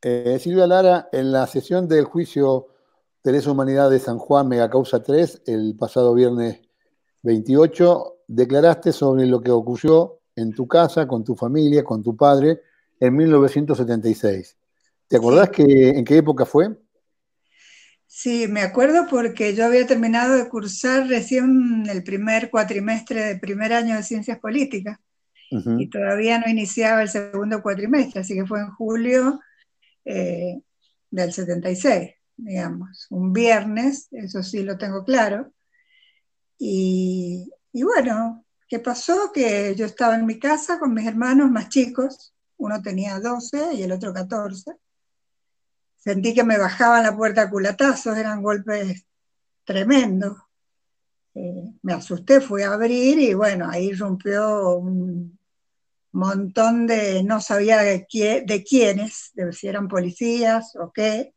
Silvia Lara, en la sesión del juicio de lesa humanidad de San Juan, Megacausa 3, el pasado viernes 28, declaraste sobre lo que ocurrió en tu casa, con tu familia, con tu padre, en 1976. ¿Te acordás Sí, en qué época fue? sí, me acuerdo porque yo había terminado de cursar recién el primer cuatrimestre de primer año de Ciencias Políticas y Ujú. todavía no iniciaba el segundo cuatrimestre, así que fue en julio eh, del 76, digamos, un viernes, eso sí lo tengo claro. Y bueno, ¿qué pasó? Que yo estaba en mi casa con mis hermanos más chicos, uno tenía 12 y el otro 14. Sentí que me bajaban la puerta a culatazos, eran golpes tremendos. Me asusté, fui a abrir y bueno, ahí rompió un montón de, no sabía de quiénes, de si eran policías o qué.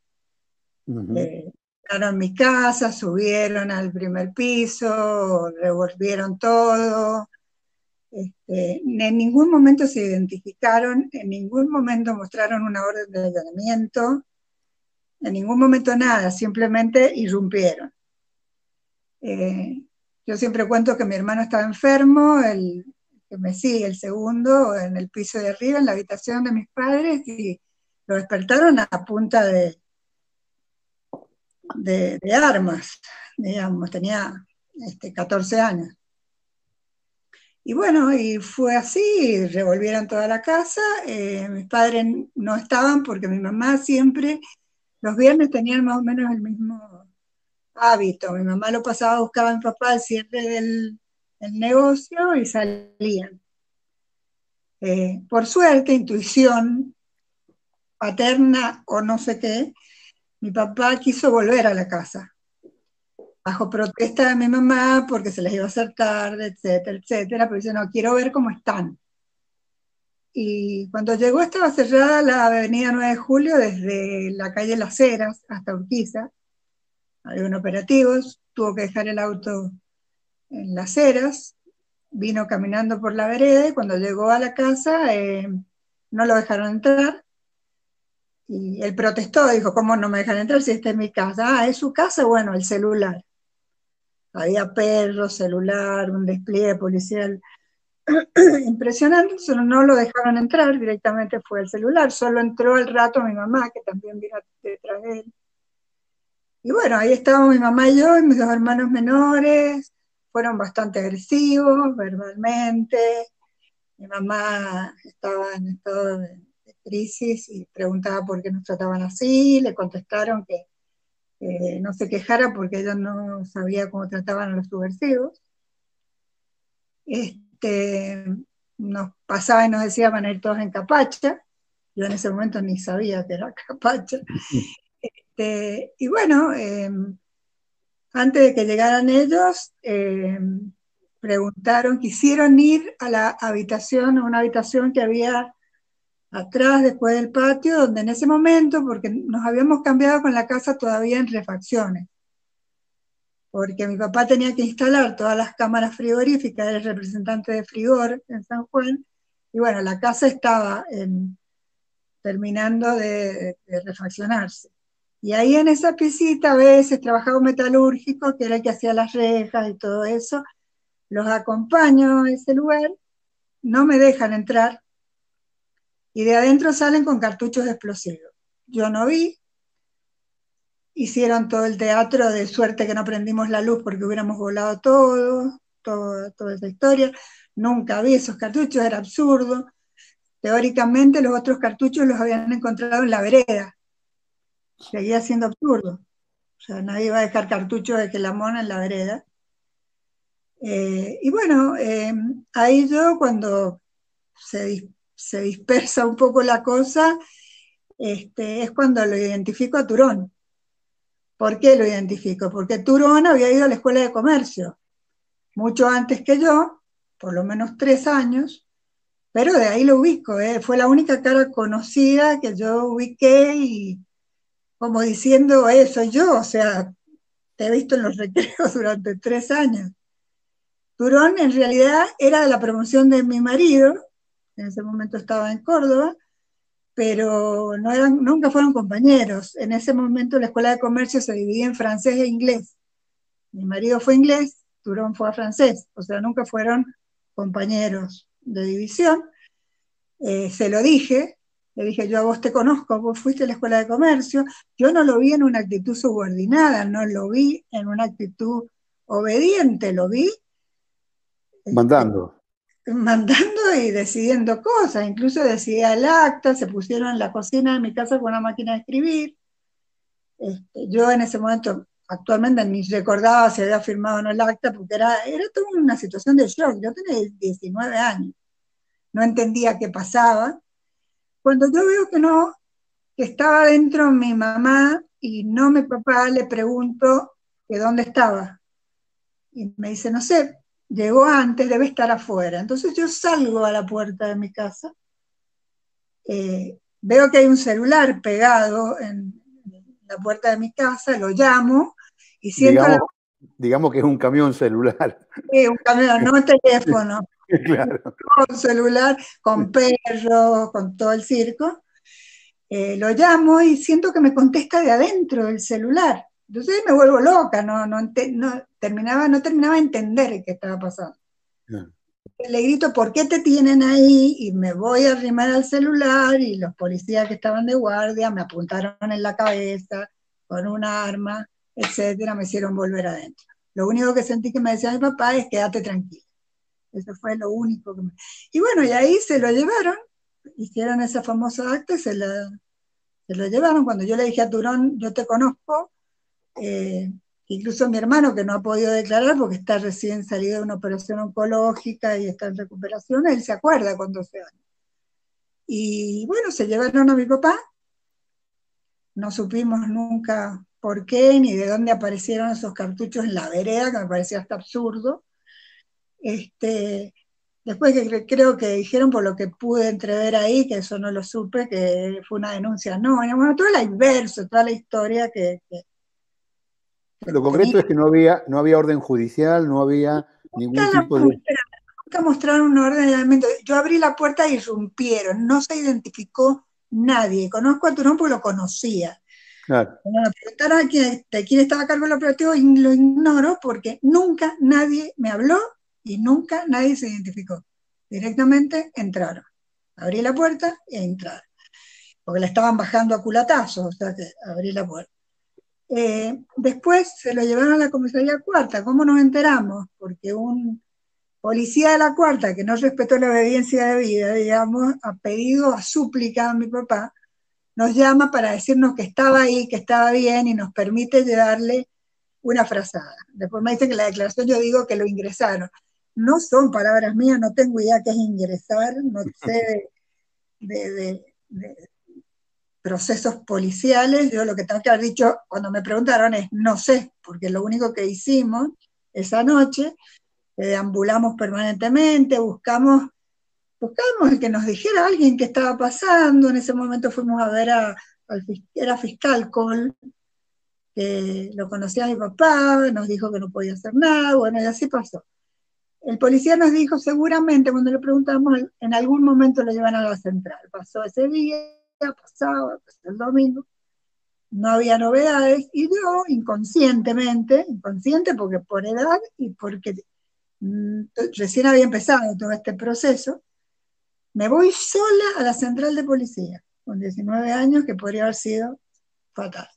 Ujú. Eh, Entraron a mi casa, subieron al primer piso, revolvieron todo. En ningún momento se identificaron, en ningún momento mostraron una orden de allanamiento, en ningún momento nada, simplemente irrumpieron. Eh, yo siempre cuento que mi hermano estaba enfermo, el que me sigue, el segundo, en el piso de arriba, en la habitación de mis padres, y lo despertaron a punta de armas, digamos, tenía 14 años. Y bueno, y fue así, revolvieron toda la casa, mis padres no estaban porque mi mamá siempre, los viernes tenían más o menos el mismo hábito. Mi mamá lo pasaba, buscaba a mi papá al cierre del negocio y salían. Por suerte, intuición paterna o no sé qué, mi papá quiso volver a la casa, bajo protesta de mi mamá porque se les iba a hacer tarde, etcétera, etcétera, pero dice, no, quiero ver cómo están. Y cuando llegó estaba cerrada la avenida 9 de Julio desde la calle Las Heras hasta Urquiza, había un operativo, tuvo que dejar el auto en Las Heras, vino caminando por la vereda y cuando llegó a la casa no lo dejaron entrar y él protestó, dijo, ¿cómo no me dejan entrar si esta es mi casa? Ah, ¿es su casa? Bueno, el celular. Había perros, celular, un despliegue policial impresionante, solo no lo dejaron entrar, directamente fue el celular, solo entró al rato mi mamá, que también vino detrás de él. Y bueno, ahí estábamos mi mamá y yo y mis dos hermanos menores, fueron bastante agresivos verbalmente. Mi mamá estaba en estado de crisis y preguntaba por qué nos trataban así. Le contestaron que no se quejara porque ella no sabía cómo trataban a los subversivos. Este, nos pasaba y nos decía van a ir todos en capacha. Yo en ese momento ni sabía que era capacha. Y bueno, antes de que llegaran ellos, preguntaron, quisieron ir a la habitación, a una habitación que había atrás, después del patio, donde en ese momento, porque nos habíamos cambiado con la casa todavía en refacciones, porque mi papá tenía que instalar todas las cámaras frigoríficas, era el representante de Frigor en San Juan, y bueno, la casa estaba terminando de refaccionarse. Y ahí en esa piecita a veces trabajaba un metalúrgico, que era el que hacía las rejas y todo eso, los acompaño a ese lugar, no me dejan entrar, y de adentro salen con cartuchos explosivos. Yo no vi, hicieron todo el teatro de suerte que no prendimos la luz porque hubiéramos volado toda esa historia. Nunca vi esos cartuchos, era absurdo. Teóricamente los otros cartuchos los habían encontrado en la vereda. Seguía siendo absurdo. O sea, nadie iba a dejar cartuchos de que la mona en la vereda. Y bueno, ahí yo cuando se dispersa un poco la cosa, es cuando lo identifico a Turón. ¿Por qué lo identifico? Porque Turón había ido a la escuela de comercio mucho antes que yo, por lo menos 3 años, pero de ahí lo ubico, fue la única cara conocida que yo ubiqué y como diciendo, soy yo, o sea, te he visto en los recreos durante 3 años. Turón en realidad era de la promoción de mi marido, en ese momento estaba en Córdoba, pero nunca fueron compañeros. En ese momento la escuela de comercio se dividía en francés e inglés. Mi marido fue inglés, Turón fue francés, o sea, nunca fueron compañeros de división. Se lo dije, le dije, yo a vos te conozco, vos fuiste a la escuela de comercio, yo no lo vi en una actitud subordinada, no lo vi en una actitud obediente, lo vi Mandando. mandando y decidiendo cosas, incluso decidía el acta, se pusieron en la cocina de mi casa con una máquina de escribir. Yo en ese momento, actualmente ni recordaba si había firmado o no el acta, porque era toda una situación de shock. Yo tenía 19 años, no entendía qué pasaba. Cuando yo veo que no, que estaba dentro mi mamá y no mi papá, le pregunto que dónde estaba. Y me dice, no sé, llegó antes, debe estar afuera. Entonces yo salgo a la puerta de mi casa, veo que hay un celular pegado en la puerta de mi casa, lo llamo y siento digamos que es un camión celular. un camión, no un teléfono, Claro. un celular con perros, con todo el circo. Lo llamo y siento que me contesta de adentro del celular. Entonces me vuelvo loca, no terminaba de entender qué estaba pasando. Le grito, ¿por qué te tienen ahí? Y me voy a arrimar al celular y los policías que estaban de guardia me apuntaron en la cabeza con un arma, etcétera, me hicieron volver adentro. Lo único que sentí que me decía mi papá es quédate tranquila. Eso fue lo único que me... Y bueno, y ahí se lo llevaron, hicieron esa famosa acta y se lo llevaron. Cuando yo le dije a Turón, yo te conozco, incluso mi hermano, que no ha podido declarar porque está recién salido de una operación oncológica y está en recuperación, él se acuerda con 12 años. Y bueno, se llevaron a mi papá, no supimos nunca por qué ni de dónde aparecieron esos cartuchos en la vereda, que me parecía hasta absurdo. Después que creo que dijeron, por lo que pude entrever ahí, que eso no lo supe, que fue una denuncia. No, bueno, todo el inverso, toda la historia que lo concreto es que no había orden judicial, no había ningún tipo de... Nunca mostraron un orden de allanamiento. Yo abrí la puerta y irrumpieron, no se identificó nadie. Conozco a Turón porque lo conocía. Claro. Cuando me preguntaron de quién estaba a cargo del operativo, lo ignoro porque nunca nadie me habló y nunca nadie se identificó. Directamente entraron. Abrí la puerta e entraron. Porque la estaban bajando a culatazos, o sea que abrí la puerta. Después se lo llevaron a la comisaría cuarta. ¿Cómo nos enteramos? Porque un policía de la cuarta, que no respetó la obediencia de vida, digamos, a pedido, a súplica a mi papá, nos llama para decirnos que estaba ahí, que estaba bien y nos permite llevarle una frazada. Después me dice que en la declaración yo digo que lo ingresaron. No son palabras mías, no tengo idea qué es ingresar, no sé de procesos policiales. Yo lo que tengo que haber dicho cuando me preguntaron es no sé, porque lo único que hicimos esa noche, deambulamos permanentemente, buscamos que nos dijera alguien qué estaba pasando. En ese momento fuimos a ver era fiscal Cole, que lo conocía a mi papá, nos dijo que no podía hacer nada, bueno, y así pasó. El policía nos dijo, seguramente, cuando le preguntamos, en algún momento lo llevan a la central. Pasó ese día, pasó el domingo, no había novedades, y yo inconscientemente, inconsciente porque por edad y porque recién había empezado todo este proceso, me voy sola a la central de policía, con 19 años, que podría haber sido fatal.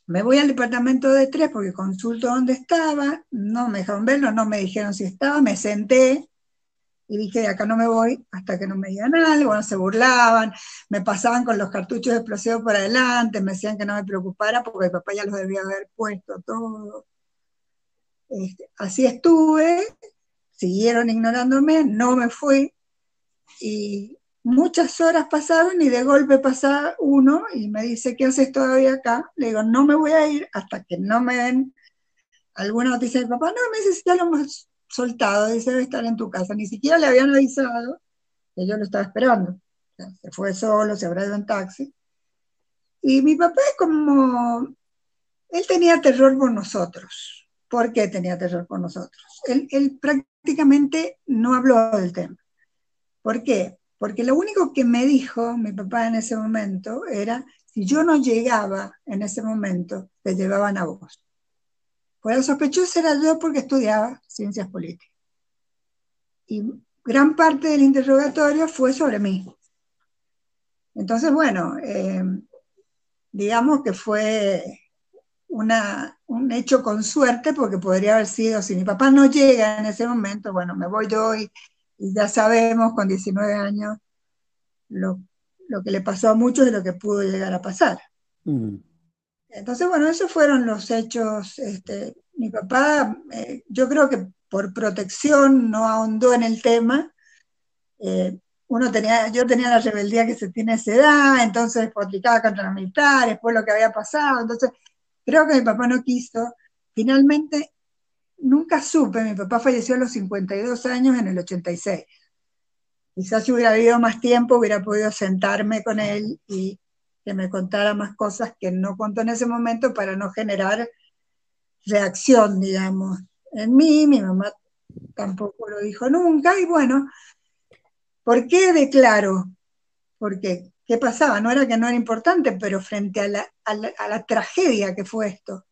Me voy al departamento de 3 porque consulto dónde estaba, no me dejaron verlo, no me dijeron si estaba, me senté y dije, de acá no me voy hasta que no me digan algo. Bueno, se burlaban, me pasaban con los cartuchos explosivos por adelante, me decían que no me preocupara porque mi papá ya los debía haber puesto todo. Así estuve, siguieron ignorándome, no me fui, y muchas horas pasaron y de golpe pasa uno y me dice, ¿qué haces todavía acá? Le digo, no me voy a ir hasta que no me den alguna noticia de papá. No, me dice, ya lo hemos soltado, dice, debe estar en tu casa. Ni siquiera le habían avisado que yo lo estaba esperando. O sea, se fue solo, se habrá ido en taxi. Y mi papá es como, él tenía terror por nosotros. ¿Por qué tenía terror por nosotros? Él prácticamente no habló del tema. ¿Por qué? porque lo único que me dijo mi papá en ese momento era, si yo no llegaba en ese momento, te llevaban a vos. Pues la sospechosa era yo porque estudiaba ciencias políticas. Y gran parte del interrogatorio fue sobre mí. Entonces, bueno, digamos que fue un hecho con suerte, porque podría haber sido, si mi papá no llega en ese momento, bueno, me voy yo y ya sabemos con 19 años lo, lo que le pasó a muchos y lo que pudo llegar a pasar. Entonces, bueno, esos fueron los hechos. Mi papá, yo creo que por protección no ahondó en el tema. Yo tenía la rebeldía que se tiene a esa edad, entonces despotricaba contra los militares, después lo que había pasado, entonces creo que mi papá no quiso. Finalmente, nunca supe, mi papá falleció a los 52 años en el 86. Quizás si hubiera vivido más tiempo hubiera podido sentarme con él y que me contara más cosas que no contó en ese momento para no generar reacción, digamos, en mí. Mi mamá tampoco lo dijo nunca. Y bueno, ¿por qué declaro? Porque, ¿qué pasaba? No era que no era importante, pero frente a la tragedia que fue esto,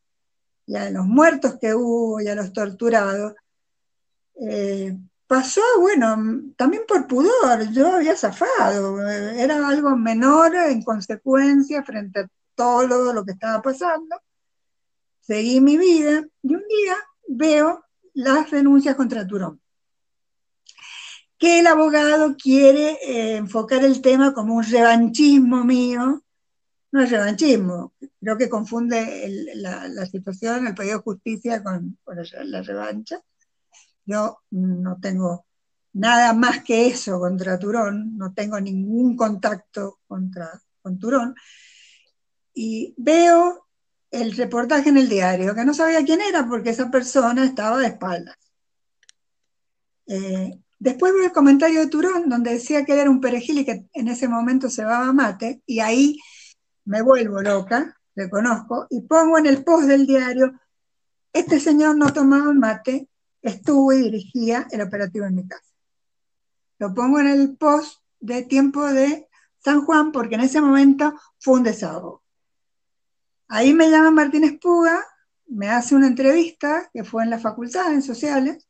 y a los muertos que hubo, y a los torturados, pasó, bueno, también por pudor. Yo había zafado, era algo menor en consecuencia frente a todo lo que estaba pasando. Seguí mi vida y un día veo las denuncias contra Turón, que el abogado quiere enfocar el tema como un revanchismo mío. No es revanchismo, creo que confunde la situación, el pedido de justicia con la revancha. Yo no tengo nada más que eso contra Turón, no tengo ningún contacto con Turón. Y veo el reportaje en el diario, que no sabía quién era porque esa persona estaba de espaldas. Después veo el comentario de Turón, donde decía que él era un perejil y que en ese momento se cebaba mate, y ahí me vuelvo loca, reconozco, y pongo en el post del diario: este señor no tomaba mate, estuvo y dirigía el operativo en mi casa. Lo pongo en el post de Tiempo de San Juan, porque en ese momento fue un desahogo. Ahí me llama Martínez Puga, me hace una entrevista, que fue en la facultad, en sociales.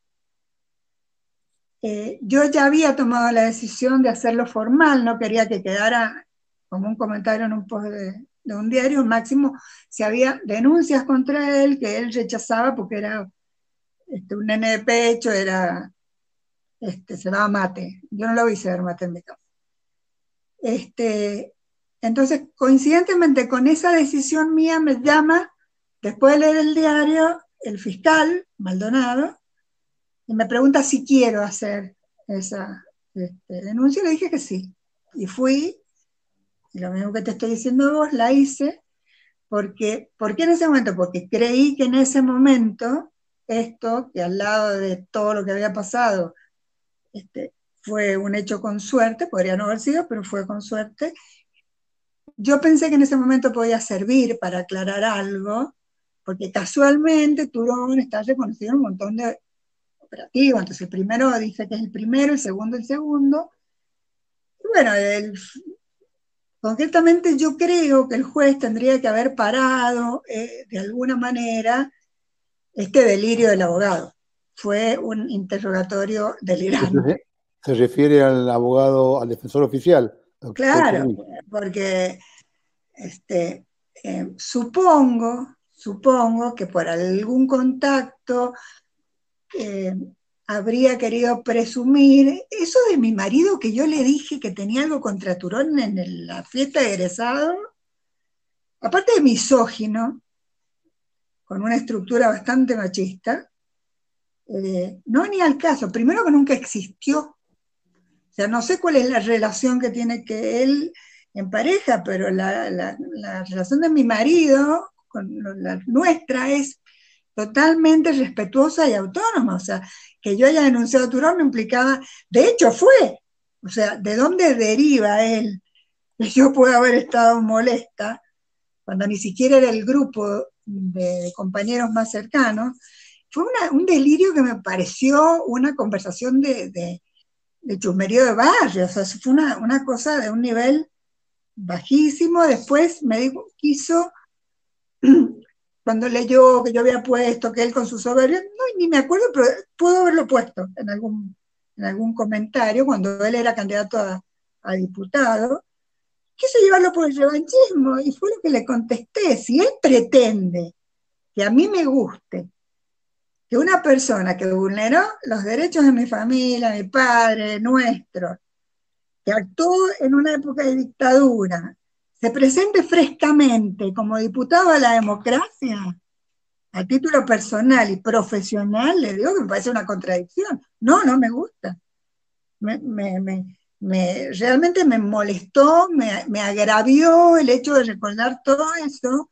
Yo ya había tomado la decisión de hacerlo formal, no quería que quedara como un comentario en un post de un diario. Máximo, si había denuncias contra él, que él rechazaba porque era un nene de pecho, se daba mate. Yo no lo vi ceder mate en mi casa. Entonces, coincidentemente con esa decisión mía, me llama, después de leer el diario, el fiscal Maldonado, y me pregunta si quiero hacer esa denuncia. Y le dije que sí. Y fui, y lo mismo que te estoy diciendo vos, la hice. ¿Por qué en ese momento? Porque creí que en ese momento, esto, que al lado de todo lo que había pasado, fue un hecho con suerte, podría no haber sido, pero fue con suerte. Yo pensé que en ese momento podía servir para aclarar algo, porque casualmente Turón está reconocido en un montón de operativos. Entonces el primero dice que es el primero, el segundo. Y bueno, concretamente yo creo que el juez tendría que haber parado de alguna manera este delirio del abogado. Fue un interrogatorio delirante. Se refiere al abogado, al defensor oficial, doctor Claro, Chernit. porque supongo que por algún contacto habría querido presumir eso de mi marido, que yo le dije que tenía algo contra Turón en la fiesta de egresado, aparte de misógino, con una estructura bastante machista. No, ni al caso. Primero, que nunca existió. O sea, no sé cuál es la relación que tiene que él en pareja, pero la relación de mi marido con la nuestra es totalmente respetuosa y autónoma. O sea, que yo haya denunciado a Turón no implicaba, de hecho fue. O sea, ¿de dónde deriva él que yo pueda haber estado molesta cuando ni siquiera era el grupo de compañeros más cercanos? Fue un delirio que me pareció una conversación de de chusmerío de barrio, o sea, fue una cosa de un nivel bajísimo. Después me dijo, quiso, cuando leyó que yo había puesto que él con su soberbia, no, ni me acuerdo, pero puedo haberlo puesto en algún comentario cuando él era candidato a diputado, quiso llevarlo por el revanchismo, y fue lo que le contesté. Si él pretende que a mí me guste que una persona que vulneró los derechos de mi familia, mi padre, nuestro, que actuó en una época de dictadura, se presente frescamente como diputado a la democracia, a título personal y profesional, le digo que me parece una contradicción. No, no me gusta. Realmente me molestó, me agravió el hecho de recordar todo eso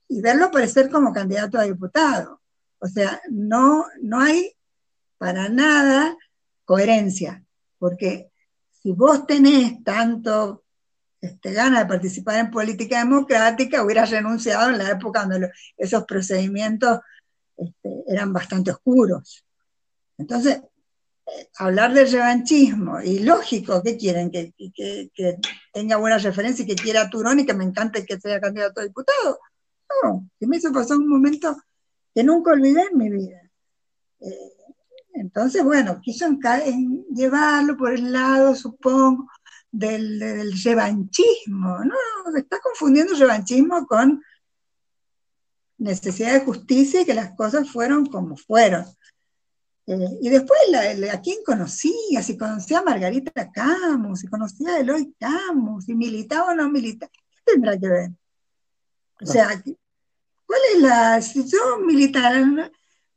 y verlo aparecer como candidato a diputado. O sea, no hay para nada coherencia, porque si vos tenés tanto ganas de participar en política democrática, hubieras renunciado en la época donde esos procedimientos eran bastante oscuros. Entonces, hablar del revanchismo, y lógico, ¿qué quieren? Que tenga buena referencia y que quiera a Turón y que me encante que sea candidato a diputado. No, que me hizo pasar un momento que nunca olvidé en mi vida. Entonces, bueno, quiso llevarlo por el lado, supongo, del revanchismo. No, está confundiendo revanchismo con necesidad de justicia y que las cosas fueron como fueron. Y después, ¿a quién conocía? Si conocía a Margarita Camus, si conocía a Eloy Camus, si militaba o no militaba, ¿qué tendrá que ver? O sea, ¿cuál es si yo militara?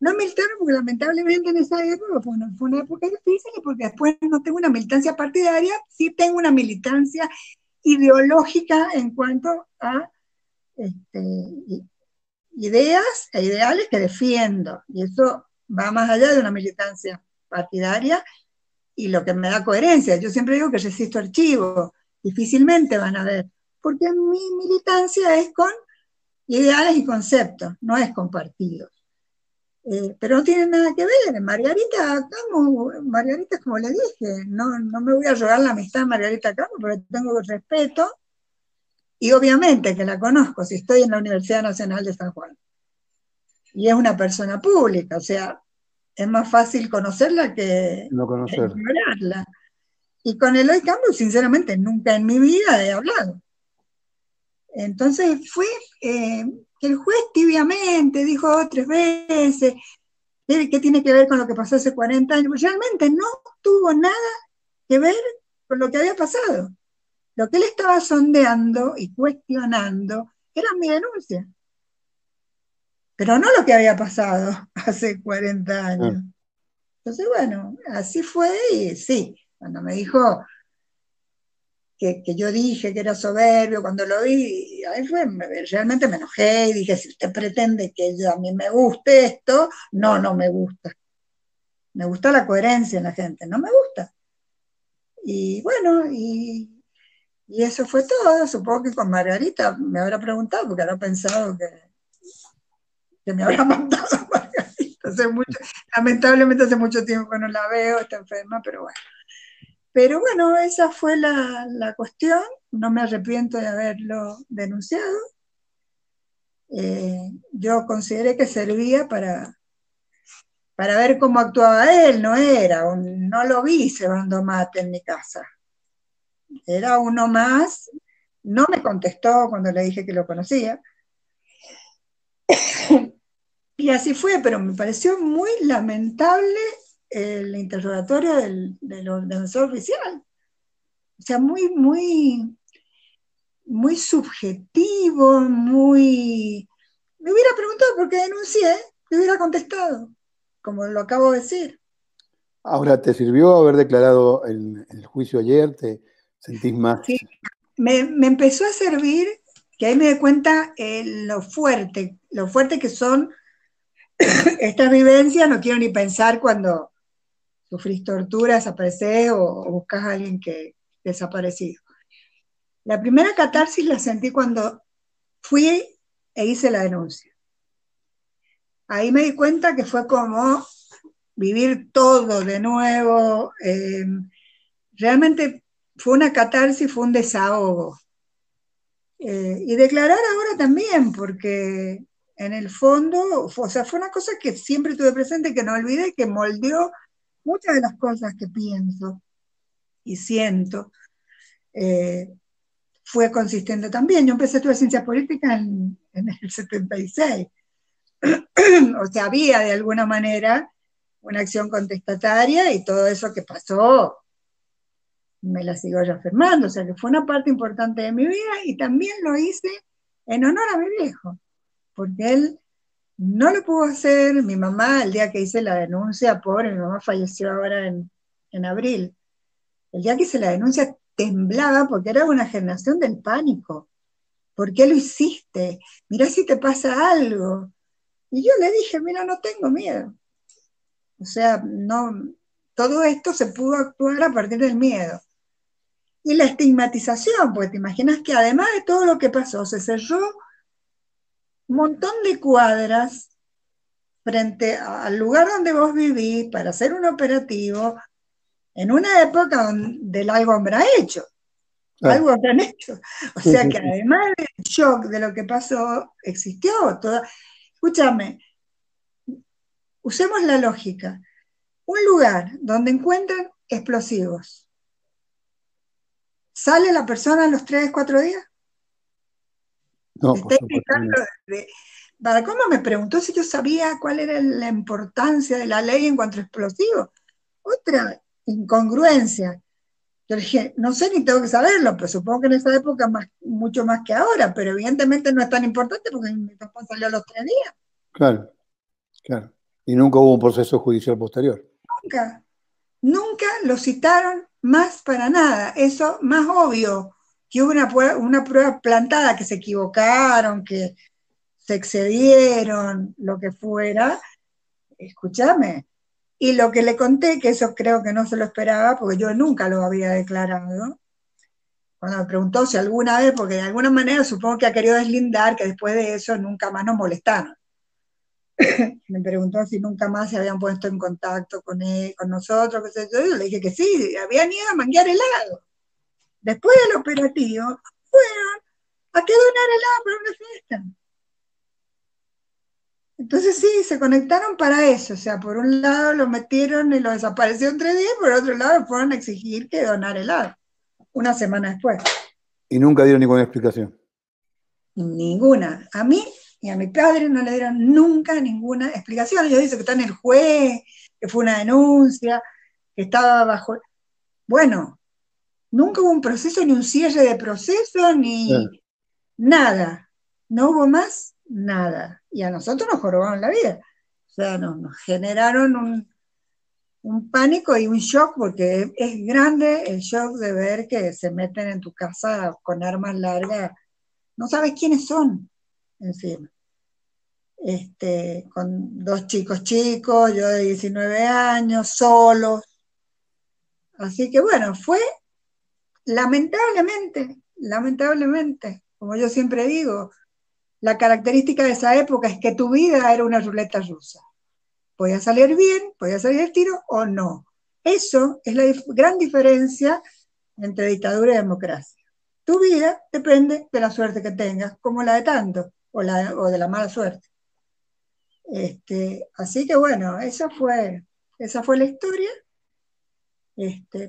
No militaron porque lamentablemente en esa época fue una época difícil, y porque después no tengo una militancia partidaria, sí tengo una militancia ideológica en cuanto a ideas e ideales que defiendo, y eso va más allá de una militancia partidaria y lo que me da coherencia. Yo siempre digo que resisto archivo, difícilmente van a ver, porque mi militancia es con ideales y conceptos, no es con partidos. Pero no tiene nada que ver. Margarita Camus, Margarita, como le dije, no me voy a rogar la amistad de Margarita Camus, pero tengo respeto, y obviamente que la conozco si estoy en la Universidad Nacional de San Juan. Y es una persona pública, o sea, es más fácil conocerla que no conocer. ignorarla. Y con Eloy Camus, sinceramente, nunca en mi vida he hablado. Entonces fue que el juez tibiamente dijo 3 veces, ¿qué tiene que ver con lo que pasó hace 40 años? Realmente no tuvo nada que ver con lo que había pasado. Lo que él estaba sondeando y cuestionando era mi denuncia, pero no lo que había pasado hace 40 años. Entonces, bueno, así fue, y sí, cuando me dijo que yo dije que era soberbio, cuando lo vi, ahí realmente me enojé y dije, si usted pretende que a mí me guste esto, no me gusta. Me gusta la coherencia en la gente, no me gusta. Y bueno, y eso fue todo. Supongo que con Margarita me habrá preguntado, porque habrá pensado que me habrá mandado Margarita. Lamentablemente hace mucho tiempo que no la veo, está enferma, pero bueno. Pero bueno, esa fue la cuestión. No me arrepiento de haberlo denunciado. Yo consideré que servía para ver cómo actuaba él. No lo vi cebando mate en mi casa. Era uno más. No me contestó cuando le dije que lo conocía. Y así fue, pero me pareció muy lamentable el interrogatorio del defensor oficial. O sea, muy subjetivo, muy... Me hubiera preguntado por qué denuncié, me hubiera contestado, como lo acabo de decir. Ahora, ¿te sirvió haber declarado el juicio ayer? ¿Te sentís más? Sí, me empezó a servir, que ahí me di cuenta lo fuerte que son estas vivencias. No quiero ni pensar cuando sufrís tortura, desaparecés o buscas a alguien que desaparecido. La primera catarsis la sentí cuando fui e hice la denuncia. Ahí me di cuenta que fue como vivir todo de nuevo, realmente fue una catarsis, fue un desahogo. Y declarar ahora también, porque en el fondo, o sea, fue una cosa que siempre tuve presente, que no olvidé, que moldeó muchas de las cosas que pienso y siento. Eh, Fue consistente también. Yo empecé a estudiar ciencias políticas en el 76. O sea, había de alguna manera una acción contestataria y todo eso que pasó me la sigo reafirmando. O sea, que fue una parte importante de mi vida y también lo hice en honor a mi viejo, porque él no lo pudo hacer. Mi mamá, el día que hice la denuncia, pobre, mi mamá falleció ahora en abril. El día que hice la denuncia temblaba porque era una generación del pánico. ¿Por qué lo hiciste? Mirá si te pasa algo. Y yo le dije, mira, no tengo miedo. O sea, no, todo esto se pudo actuar a partir del miedo. Y la estigmatización, porque te imaginas que además de todo lo que pasó, se cerró un montón de cuadras frente al lugar donde vos vivís para hacer un operativo en una época donde el algo habrá hecho. Claro. Algo habrán hecho. O Sí, sea sí, que sí. además del shock de lo que pasó, existió toda. Escúchame, usemos la lógica. Un lugar donde encuentran explosivos. ¿Sale la persona a los 3, 4 días? No, por Está supuesto que no. indicando ¿Cómo me preguntó si yo sabía cuál era la importancia de la ley en cuanto a explosivos? Otra incongruencia. Yo le dije, no sé ni tengo que saberlo, pero supongo que en esa época mucho más que ahora, pero evidentemente no es tan importante porque mi papá salió a los 3 días. Claro, claro. Y nunca hubo un proceso judicial posterior. Nunca, nunca lo citaron más para nada. Eso más obvio que hubo una prueba plantada, que se equivocaron, que se excedieron, lo que fuera. Escúchame. Y lo que le conté, que eso creo que no se lo esperaba, porque yo nunca lo había declarado, cuando me preguntó si alguna vez, porque de alguna manera supongo que ha querido deslindar que después de eso nunca más nos molestaron. Me preguntó si nunca más se habían puesto en contacto con él, con nosotros, qué sé yo. Yo le dije que sí, habían ido a manguear helado. Después del operativo, fueron a que donar helado para una fiesta. Entonces sí, se conectaron para eso. O sea, por un lado lo metieron y lo desaparecieron 3 días, por otro lado fueron a exigir que donara helado. Una semana después. Y nunca dieron ninguna explicación. Ninguna. A mí y a mi padre no le dieron nunca ninguna explicación. Ellos dicen que está en el juez, que fue una denuncia, que estaba bajo. Bueno, nunca hubo un proceso, ni un cierre de proceso, Claro. ni nada. No hubo más nada. Y a nosotros nos jorobaron la vida. O sea, nos generaron un pánico y un shock, porque es grande el shock de ver que se meten en tu casa con armas largas. No sabes quiénes son encima. Con 2 chicos chicos, yo de 19 años, solos. Así que bueno, fue lamentablemente, como yo siempre digo, la característica de esa época es que tu vida era una ruleta rusa. Podía salir bien, podía salir el tiro o no. Eso es la gran diferencia entre dictadura y democracia. Tu vida depende de la suerte que tengas, como la de tanto, o de la mala suerte. Así que bueno, esa fue la historia.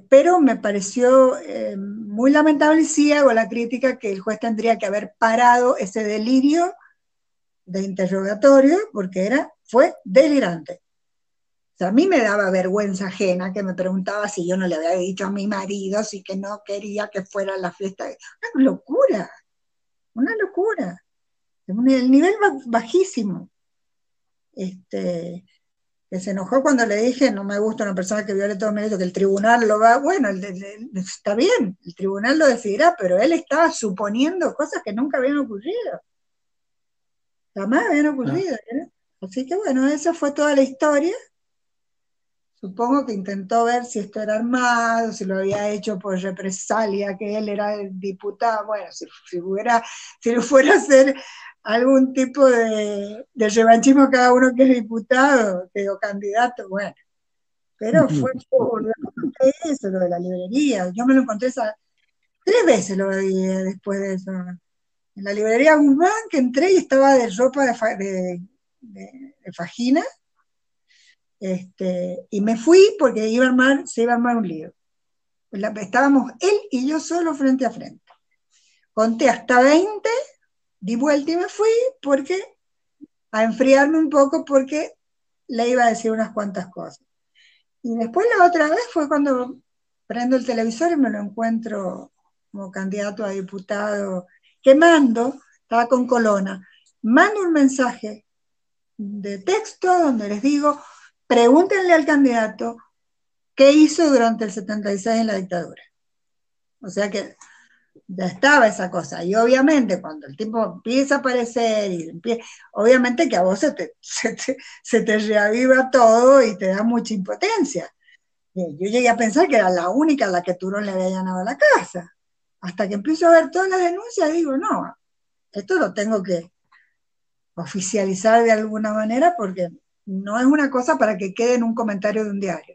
Pero me pareció muy lamentable, y sí hago la crítica que el juez tendría que haber parado ese delirio de interrogatorio, porque fue delirante. O sea, a mí me daba vergüenza ajena que me preguntaba si yo no le había dicho a mi marido, si que no quería que fuera la fiesta. Una locura, una locura. El nivel bajísimo. Que se enojó cuando le dije, no me gusta una persona que viole todo mérito, que el tribunal lo va, bueno, está bien, el tribunal lo decidirá, pero él estaba suponiendo cosas que nunca habían ocurrido, jamás habían Ah, ocurrido, ¿eh? Así que bueno, esa fue toda la historia. Supongo que intentó ver si esto era armado, si lo había hecho por represalia, que él era el diputado. Bueno, si lo fuera a hacer algún tipo de revanchismo cada uno que es diputado, o candidato, bueno. Pero fue burdo. encontré eso, lo de la librería. Yo me lo encontré 3 veces lo vi después de eso. En la librería Guzmán, que entré y estaba de ropa de fajina, y me fui porque se iba a armar un lío. Estábamos él y yo solo frente a frente. Conté hasta 20, di vuelta y me fui porque a enfriarme un poco porque le iba a decir unas cuantas cosas. Y después la otra vez fue cuando prendo el televisor y me lo encuentro como candidato a diputado, que estaba con Colonna, mando un mensaje de texto donde les digo, pregúntenle al candidato qué hizo durante el 76 en la dictadura. O sea que ya estaba esa cosa. Y obviamente cuando el tipo empieza a aparecer, obviamente que a vos se te reaviva todo y te da mucha impotencia. Yo llegué a pensar que era la única a la que Turón le había llenado la casa. Hasta que empiezo a ver todas las denuncias, digo, no, esto lo tengo que oficializar de alguna manera porque no es una cosa para que quede en un comentario de un diario.